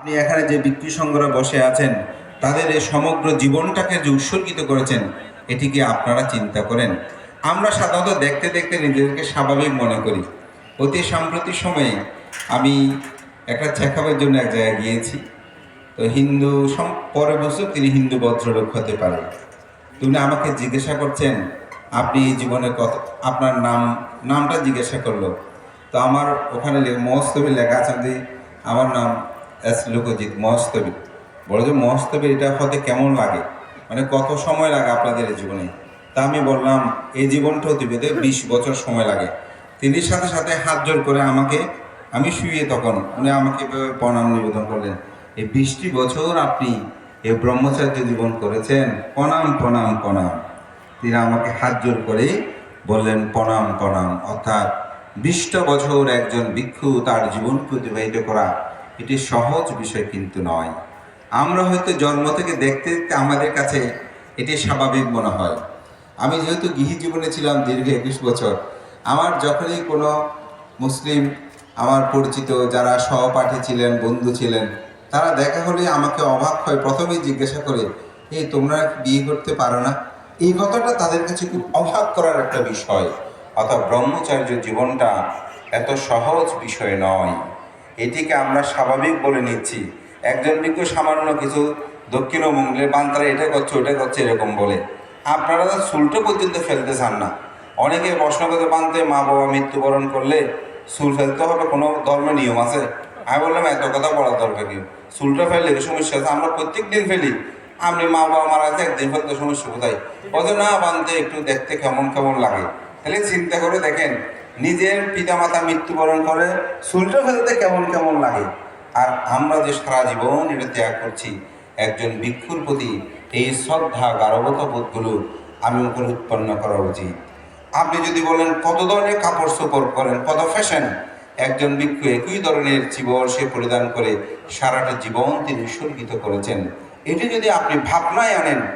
আপনি এখানে যে ভিক্ষু সংঘরা বসে আছেন তাদের এই সমগ্র জীবনটাকে যে উৎসর্গিত করেছেন, এটি কি আপনারা চিন্তা করেন? আমরা সাধারণত দেখতে দেখতে নিজেদেরকে স্বাভাবিক মনে করি। অতি সাম্প্রতিক সময়ে আমি একটা চেকআপের জন্য এক জায়গায় গিয়েছি। তো হিন্দু পরে বছর তিনি হিন্দু ভদ্রলোক হতে পারে। তিনি আমাকে জিজ্ঞাসা করছেন, আপনি এই জীবনে কত, আপনার নামটা জিজ্ঞাসা করলো। তো আমার ওখানে মহস্তবী লেখা আছে যে আমার নাম লোকজিৎ মহস্তবী। বলো যে মহস্তবী এটা হতে কেমন লাগে, মানে কত সময় লাগে আপনাদের এই জীবনে? তা আমি বললাম এই জীবনটা অতিবাহিত 20 বছর সময় লাগে। তিনি সাথে সাথে হাত জোর করে আমাকে, আমি শুয়ে তখন উনি আমাকে প্রণাম নিবেদন করলেন, এই 20টি বছর আপনি এই ব্রহ্মচার্য জীবন করেছেন, প্রণাম প্রণাম প্রণাম। তিনি আমাকে হাত জোর করে বললেন প্রণাম প্রণাম। অর্থাৎ 20টা বছর একজন ভিক্ষু তার জীবনকে অতিবাহিত করা এটি সহজ বিষয় কিন্তু নয়। আমরা হয়তো জন্ম থেকে দেখতে দেখতে আমাদের কাছে এটি স্বাভাবিক মনে হয়। আমি যেহেতু গৃহী জীবনে ছিলাম দীর্ঘ 21 বছর, আমার যখনই কোনো মুসলিম আমার পরিচিত যারা সহপাঠী ছিলেন, বন্ধু ছিলেন, তারা দেখা হলে আমাকে অবাক হয়, প্রথমেই জিজ্ঞাসা করে, এই তোমরা বিয়ে করতে পারো না? এই কথাটা তাদের কাছে খুব অবাক করার একটা বিষয়। অর্থাৎ ব্রহ্মচার্য জীবনটা এত সহজ বিষয় নয়, এটিকে আমরা স্বাভাবিক বলে নিচ্ছি। একজন ভিক্ষু সামান্য কিছু দক্ষিণমঙ্গলের বান্তারা এটা করছে ওটা করছে এরকম বলে, আপনারা তো চুলটা পর্যন্ত ফেলতে চান না। অনেকে প্রশ্ন করতে বানতে মা বাবা মৃত্যুবরণ করলে চুল ফেলতে হবে, কোনো ধর্মের নিয়ম আছে? আমি বললাম এত কথা বলার দরকার কি, চুলটা ফেললে সমস্যা আছে? আমরা প্রত্যেক দিন ফেলি। আপনি মা বাবা মারা আছে একদিন ফেলতে সমস্যা কোথায়? বলছে না বানতে একটু দেখতে কেমন কেমন লাগে। তাহলে চিন্তা করে দেখেন, নিজের পিতামাতা মৃত্যুবরণ করে চুলটা ফেলতে কেমন কেমন লাগে। আর আমরা যে সারা জীবন এটা ত্যাগ করছি, একজন ভিক্ষুর প্রতি এই শ্রদ্ধা গারবতা বোধগুলো আমি ওপরে উৎপন্ন করা উচিত। আপনি যদি বলেন কত ধরনের কাপড় চোপড় করেন, কত ফ্যাশন, একজন ভিক্ষু একই ধরনের চিবর সে পরিধান করে সারাটা জীবন তিনি উৎসর্গিত করেছেন। এটি যদি আপনি ভাবনায় আনেন,